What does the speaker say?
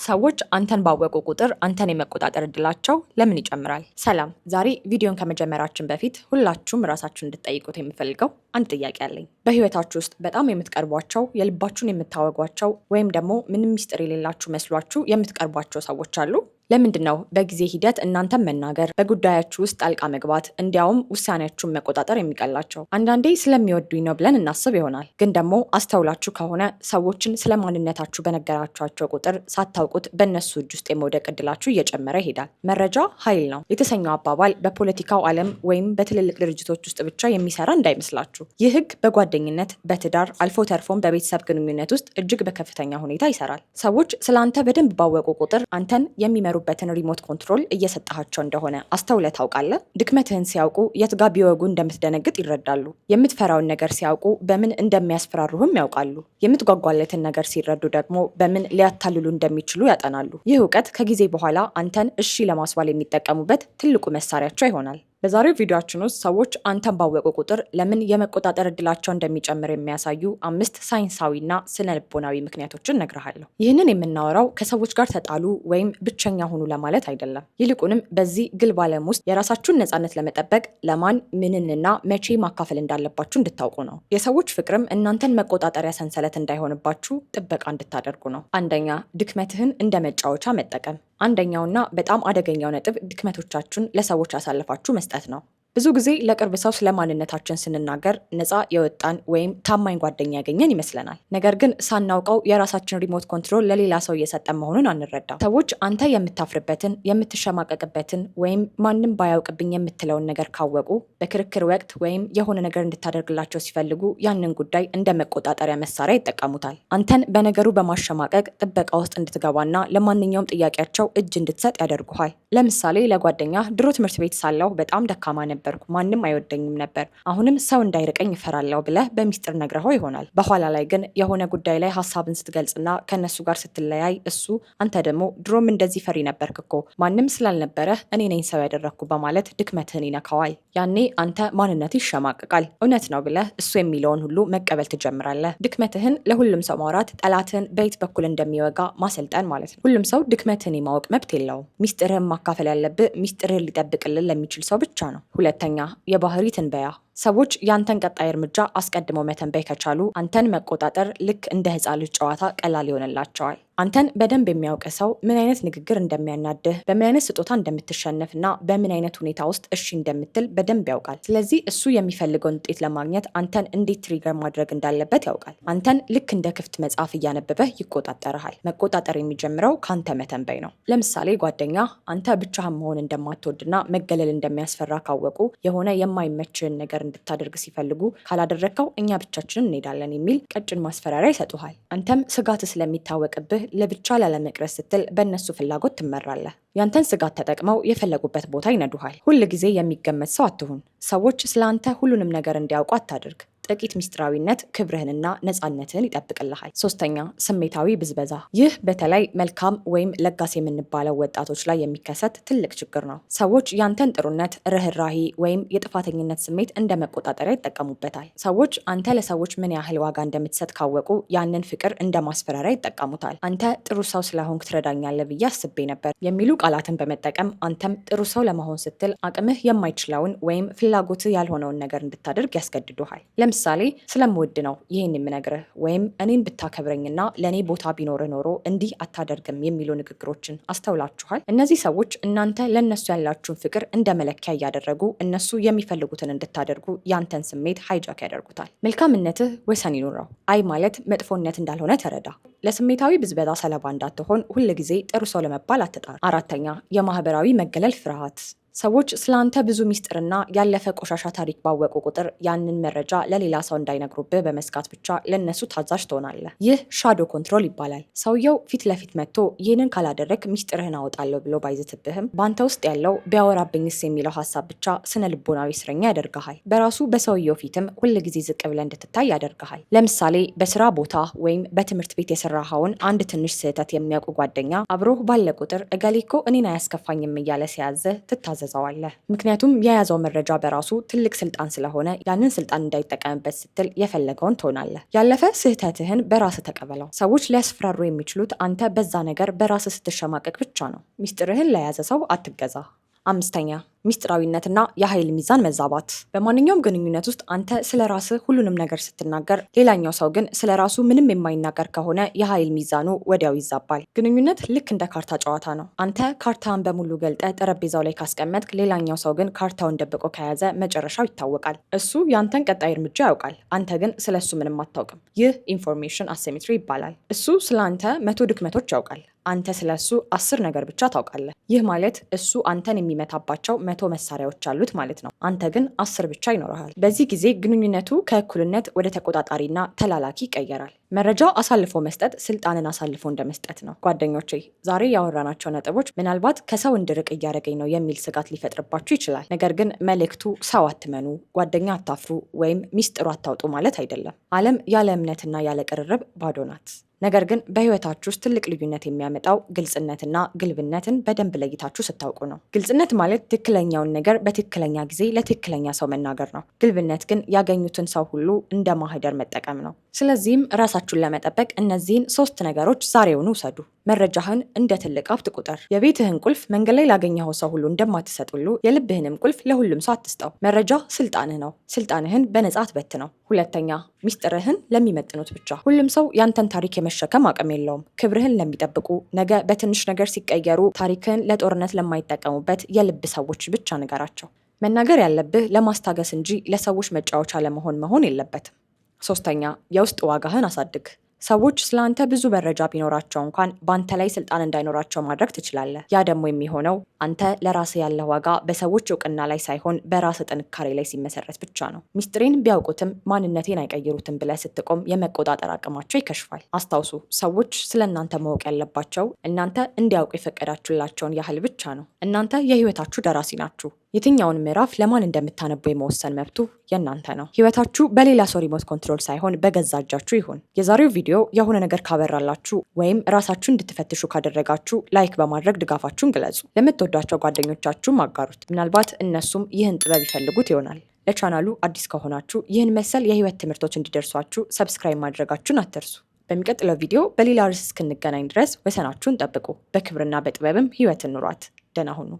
ሰዎች አንተን ባወቁ ቁጥር አንተን የመቆጣጠር እድላቸው ለምን ይጨምራል? ሰላም፣ ዛሬ ቪዲዮን ከመጀመራችን በፊት ሁላችሁም ራሳችሁን እንድትጠይቁት የምፈልገው አንድ ጥያቄ አለኝ። በህይወታችሁ ውስጥ በጣም የምትቀርቧቸው፣ የልባችሁን የምታወጓቸው ወይም ደግሞ ምንም ሚስጥር የሌላችሁ መስሏችሁ የምትቀርቧቸው ሰዎች አሉ? ለምንድን ነው በጊዜ ሂደት እናንተን መናገር፣ በጉዳያችሁ ውስጥ ጣልቃ መግባት፣ እንዲያውም ውሳኔያችሁን መቆጣጠር የሚቀላቸው? አንዳንዴ ስለሚወዱኝ ነው ብለን እናስብ ይሆናል። ግን ደግሞ አስተውላችሁ ከሆነ ሰዎችን ስለ ማንነታችሁ በነገራችኋቸው ቁጥር ሳታውቁት በእነሱ እጅ ውስጥ የመውደቅ እድላችሁ እየጨመረ ይሄዳል። መረጃ ኃይል ነው የተሰኘው አባባል በፖለቲካው ዓለም ወይም በትልልቅ ድርጅቶች ውስጥ ብቻ የሚሰራ እንዳይመስላችሁ። ይህ ህግ በጓደኝነት፣ በትዳር አልፎ ተርፎም በቤተሰብ ግንኙነት ውስጥ እጅግ በከፍተኛ ሁኔታ ይሰራል። ሰዎች ስለ አንተ በደንብ ባወቁ ቁጥር አንተን የሚመሩ በትን ሪሞት ኮንትሮል እየሰጣቸው እንደሆነ አስተውለህ ታውቃለህ? ድክመትህን ሲያውቁ የት ጋ ቢወጉ እንደምትደነግጥ ይረዳሉ። የምትፈራውን ነገር ሲያውቁ በምን እንደሚያስፈራሩህም ያውቃሉ። የምትጓጓለትን ነገር ሲረዱ ደግሞ በምን ሊያታልሉ እንደሚችሉ ያጠናሉ። ይህ እውቀት ከጊዜ በኋላ አንተን እሺ ለማስባል የሚጠቀሙበት ትልቁ መሳሪያቸው ይሆናል። በዛሬው ቪዲዮአችን ውስጥ ሰዎች አንተን ባወቁ ቁጥር ለምን የመቆጣጠር እድላቸው እንደሚጨምር የሚያሳዩ 5 ሳይንሳዊና ስነ ልቦናዊ ምክንያቶችን እነግርሃለሁ። ይህንን የምናወራው ከሰዎች ጋር ተጣሉ ወይም ብቸኛ ሁኑ ለማለት አይደለም። ይልቁንም በዚህ ግልብ ዓለም ውስጥ የራሳችሁን ነፃነት ለመጠበቅ ለማን ምንንና መቼ ማካፈል እንዳለባችሁ እንድታውቁ ነው። የሰዎች ፍቅርም እናንተን መቆጣጠሪያ ሰንሰለት እንዳይሆንባችሁ ጥበቃ እንድታደርጉ ነው። አንደኛ፣ ድክመትህን እንደ መጫወቻ መጠቀም። አንደኛውና በጣም አደገኛው ነጥብ ድክመቶቻችሁን ለሰዎች አሳልፋችሁ መስጠት ነው። ብዙ ጊዜ ለቅርብ ሰው ስለ ማንነታችን ስንናገር ነፃ የወጣን ወይም ታማኝ ጓደኛ ያገኘን ይመስለናል። ነገር ግን ሳናውቀው የራሳችን ሪሞት ኮንትሮል ለሌላ ሰው እየሰጠን መሆኑን አንረዳም። ሰዎች አንተ የምታፍርበትን፣ የምትሸማቀቅበትን ወይም ማንም ባያውቅብኝ የምትለውን ነገር ካወቁ በክርክር ወቅት ወይም የሆነ ነገር እንድታደርግላቸው ሲፈልጉ ያንን ጉዳይ እንደ መቆጣጠሪያ መሳሪያ ይጠቀሙታል። አንተን በነገሩ በማሸማቀቅ ጥበቃ ውስጥ እንድትገባና ለማንኛውም ጥያቄያቸው እጅ እንድትሰጥ ያደርጉሃል። ለምሳሌ ለጓደኛ ድሮ ትምህርት ቤት ሳለሁ በጣም ደካማ ነበር፣ ማንም አይወደኝም ነበር፣ አሁንም ሰው እንዳይርቀኝ እፈራለሁ ብለህ በሚስጥር ነግረኸው ይሆናል። በኋላ ላይ ግን የሆነ ጉዳይ ላይ ሀሳብን ስትገልጽና ከነሱ ጋር ስትለያይ እሱ አንተ ደግሞ ድሮም እንደዚህ ፈሪ ነበርክ እኮ ማንም ስላልነበረህ እኔ ነኝ ሰው ያደረግኩ በማለት ድክመትህን ይነካዋል። ያኔ አንተ ማንነት ይሸማቀቃል። እውነት ነው ብለህ እሱ የሚለውን ሁሉ መቀበል ትጀምራለህ። ድክመትህን ለሁሉም ሰው ማውራት ጠላትህን በየት በኩል እንደሚወጋ ማሰልጠን ማለት ነው። ሁሉም ሰው ድክመትህን የማወቅ መብት የለውም። ሚስጥርህን ማካፈል ያለብህ ሚስጥርህን ሊጠብቅልን ለሚችል ሰው ብቻ ነው። ሁለተኛ፣ የባህሪ ትንበያ። ሰዎች ያንተን ቀጣይ እርምጃ አስቀድመው መተንበይ ከቻሉ አንተን መቆጣጠር ልክ እንደ ሕፃን ልጅ ጨዋታ ቀላል ይሆንላቸዋል። አንተን በደንብ የሚያውቅ ሰው ምን አይነት ንግግር እንደሚያናድህ፣ በምን አይነት ስጦታ እንደምትሸነፍና በምን አይነት ሁኔታ ውስጥ እሺ እንደምትል በደንብ ያውቃል። ስለዚህ እሱ የሚፈልገውን ውጤት ለማግኘት አንተን እንዴት ትሪገር ማድረግ እንዳለበት ያውቃል። አንተን ልክ እንደ ክፍት መጽሐፍ እያነበበህ ይቆጣጠርሃል። መቆጣጠር የሚጀምረው ከአንተ መተንበይ ነው። ለምሳሌ ጓደኛ አንተ ብቻህን መሆን እንደማትወድና መገለል እንደሚያስፈራ ካወቁ የሆነ የማይመችህን ነገር እንድታደርግ ሲፈልጉ ካላደረግከው እኛ ብቻችንን እንሄዳለን የሚል ቀጭን ማስፈራሪያ ይሰጡሃል። አንተም ስጋት ስለሚታወቅብህ ለብቻ ላለመቅረት ስትል በእነሱ ፍላጎት ትመራለህ። ያንተን ስጋት ተጠቅመው የፈለጉበት ቦታ ይነዱሃል። ሁል ጊዜ የሚገመት ሰው አትሁን። ሰዎች ስለ አንተ ሁሉንም ነገር እንዲያውቁ አታድርግ። ጥቂት ሚስጥራዊነት ክብርህንና ነፃነትህን ይጠብቅልሃል። ሶስተኛ፣ ስሜታዊ ብዝበዛ። ይህ በተለይ መልካም ወይም ለጋስ የምንባለው ወጣቶች ላይ የሚከሰት ትልቅ ችግር ነው። ሰዎች ያንተን ጥሩነት፣ ርህራሄ ወይም የጥፋተኝነት ስሜት እንደ መቆጣጠሪያ ይጠቀሙበታል። ሰዎች አንተ ለሰዎች ምን ያህል ዋጋ እንደምትሰጥ ካወቁ ያንን ፍቅር እንደ ማስፈራሪያ ይጠቀሙታል። አንተ ጥሩ ሰው ስለሆንክ ትረዳኛለህ ብዬ አስቤ ነበር የሚሉ ቃላትን በመጠቀም አንተም ጥሩ ሰው ለመሆን ስትል አቅምህ የማይችለውን ወይም ፍላጎትህ ያልሆነውን ነገር እንድታደርግ ያስገድዱሃል። ለምሳሌ ስለምወድ ነው ይህን የምነግርህ ወይም እኔን ብታከብረኝና ለእኔ ቦታ ቢኖርህ ኖሮ እንዲህ አታደርግም የሚሉ ንግግሮችን አስተውላችኋል? እነዚህ ሰዎች እናንተ ለእነሱ ያላችሁን ፍቅር እንደ መለኪያ እያደረጉ እነሱ የሚፈልጉትን እንድታደርጉ ያንተን ስሜት ሃይጃክ ያደርጉታል። መልካምነትህ ወሰን ይኑረው። አይ ማለት መጥፎነት እንዳልሆነ ተረዳ። ለስሜታዊ ብዝበዛ ሰለባ እንዳትሆን ሁል ጊዜ ጥሩ ሰው ለመባል አትጣር። አራተኛ፣ የማህበራዊ መገለል ፍርሃት። ሰዎች ስላንተ ብዙ ሚስጥርና ያለፈ ቆሻሻ ታሪክ ባወቁ ቁጥር ያንን መረጃ ለሌላ ሰው እንዳይነግሩብህ በመስጋት ብቻ ለነሱ ታዛዥ ትሆናለህ። ይህ ሻዶ ኮንትሮል ይባላል። ሰውየው ፊት ለፊት መጥቶ ይህንን ካላደረግ ሚስጥርህን አወጣለሁ ብሎ ባይዝትብህም በአንተ ውስጥ ያለው ቢያወራብኝስ የሚለው ሀሳብ ብቻ ስነ ልቦናዊ እስረኛ ያደርግሃል። በራሱ በሰውየው ፊትም ሁል ጊዜ ዝቅ ብለህ እንድትታይ ያደርግሃል። ለምሳሌ በስራ ቦታ ወይም በትምህርት ቤት የሰራኸውን አንድ ትንሽ ስህተት የሚያውቁ ጓደኛ አብሮህ ባለ ቁጥር እገሌ እኮ እኔን አያስከፋኝም እያለ ሲያዝህ ትታዘ ታዘዘዋለህ። ምክንያቱም የያዘው መረጃ በራሱ ትልቅ ስልጣን ስለሆነ ያንን ስልጣን እንዳይጠቀምበት ስትል የፈለገውን ትሆናለህ። ያለፈ ስህተትህን በራስህ ተቀበለው። ሰዎች ሊያስፈራሩ የሚችሉት አንተ በዛ ነገር በራስህ ስትሸማቀቅ ብቻ ነው። ሚስጥርህን ለያዘ ሰው አትገዛ። 5ኛ ሚስጥራዊነትና የኃይል ሚዛን መዛባት። በማንኛውም ግንኙነት ውስጥ አንተ ስለ ራስህ ሁሉንም ነገር ስትናገር፣ ሌላኛው ሰው ግን ስለ ራሱ ምንም የማይናገር ከሆነ የኃይል ሚዛኑ ወዲያው ይዛባል። ግንኙነት ልክ እንደ ካርታ ጨዋታ ነው። አንተ ካርታን በሙሉ ገልጠ ጠረጴዛው ላይ ካስቀመጥክ፣ ሌላኛው ሰው ግን ካርታውን ደብቆ ከያዘ መጨረሻው ይታወቃል። እሱ ያንተን ቀጣይ እርምጃ ያውቃል፣ አንተ ግን ስለ እሱ ምንም አታውቅም። ይህ ኢንፎርሜሽን አሲሜትሪ ይባላል። እሱ ስለ አንተ 100 ድክመቶች ያውቃል፣ አንተ ስለ እሱ 10 ነገር ብቻ ታውቃለህ። ይህ ማለት እሱ አንተን የሚመታባቸው 100 መሳሪያዎች አሉት ማለት ነው። አንተ ግን 10 ብቻ ይኖርሃል። በዚህ ጊዜ ግንኙነቱ ከእኩልነት ወደ ተቆጣጣሪና ተላላኪ ይቀየራል። መረጃ አሳልፎ መስጠት ስልጣንን አሳልፎ እንደመስጠት ነው። ጓደኞቼ፣ ዛሬ ያወራናቸው ነጥቦች ምናልባት ከሰው እንድርቅ እያደረገኝ ነው የሚል ስጋት ሊፈጥርባችሁ ይችላል። ነገር ግን መልእክቱ ሰው አትመኑ፣ ጓደኛ አታፍሩ ወይም ሚስጥሩ አታውጡ ማለት አይደለም። ዓለም ያለ እምነትና ያለ ቅርርብ ባዶ ናት። ነገር ግን በህይወታችሁ ውስጥ ትልቅ ልዩነት የሚያመጣው ግልጽነትና ግልብነትን በደንብ ለይታችሁ ስታውቁ ነው። ግልጽነት ማለት ትክክለኛውን ነገር በትክክለኛ ጊዜ ለትክክለኛ ሰው መናገር ነው። ግልብነት ግን ያገኙትን ሰው ሁሉ እንደ ማህደር መጠቀም ነው። ስለዚህም ራሳችሁን ለመጠበቅ እነዚህን 3 ነገሮች ዛሬውኑ ውሰዱ። መረጃህን እንደ ትልቅ ሀብት ቁጠር። የቤትህን ቁልፍ መንገድ ላይ ላገኘኸው ሰው ሁሉ እንደማትሰጥ ሁሉ የልብህንም ቁልፍ ለሁሉም ሰው አትስጠው። መረጃ ስልጣንህ ነው። ስልጣንህን በነጻ አትበትነው። 2ኛ ሚስጥርህን ለሚመጥኑት ብቻ። ሁሉም ሰው ያንተን ታሪክ የመሸከም አቅም የለውም። ክብርህን ለሚጠብቁ፣ ነገ በትንሽ ነገር ሲቀየሩ ታሪክህን ለጦርነት ለማይጠቀሙበት የልብ ሰዎች ብቻ ንገራቸው። መናገር ያለብህ ለማስታገስ እንጂ ለሰዎች መጫወቻ መሆን የለበትም። 3ኛ የውስጥ ዋጋህን አሳድግ። ሰዎች ስለ አንተ ብዙ መረጃ ቢኖራቸው እንኳን በአንተ ላይ ስልጣን እንዳይኖራቸው ማድረግ ትችላለህ። ያ ደግሞ የሚሆነው አንተ ለራስህ ያለህ ዋጋ በሰዎች እውቅና ላይ ሳይሆን በራስህ ጥንካሬ ላይ ሲመሰረት ብቻ ነው። ሚስጥሬን ቢያውቁትም ማንነቴን አይቀይሩትም ብለህ ስትቆም የመቆጣጠር አቅማቸው ይከሽፋል። አስታውሱ፣ ሰዎች ስለ እናንተ ማወቅ ያለባቸው እናንተ እንዲያውቁ የፈቀዳችሁላቸውን ያህል ብቻ ነው። እናንተ የህይወታችሁ ደራሲ ናችሁ። የትኛውን ምዕራፍ ለማን እንደምታነቡ የመወሰን መብቱ የእናንተ ነው። ህይወታችሁ በሌላ ሰው ሪሞት ኮንትሮል ሳይሆን በገዛ እጃችሁ ይሁን። የዛሬው ቪዲዮ የሆነ ነገር ካበራላችሁ ወይም ራሳችሁ እንድትፈትሹ ካደረጋችሁ ላይክ በማድረግ ድጋፋችሁን ግለጹ። ለምትወዷቸው ጓደኞቻችሁም አጋሩት። ምናልባት እነሱም ይህን ጥበብ ይፈልጉት ይሆናል። ለቻናሉ አዲስ ከሆናችሁ ይህን መሰል የህይወት ትምህርቶች እንዲደርሷችሁ ሰብስክራይብ ማድረጋችሁን አትርሱ። በሚቀጥለው ቪዲዮ በሌላ ርዕስ እስክንገናኝ ድረስ ወሰናችሁን ጠብቁ። በክብርና በጥበብም ህይወትን ኑሯት። ደህና ሁኑ።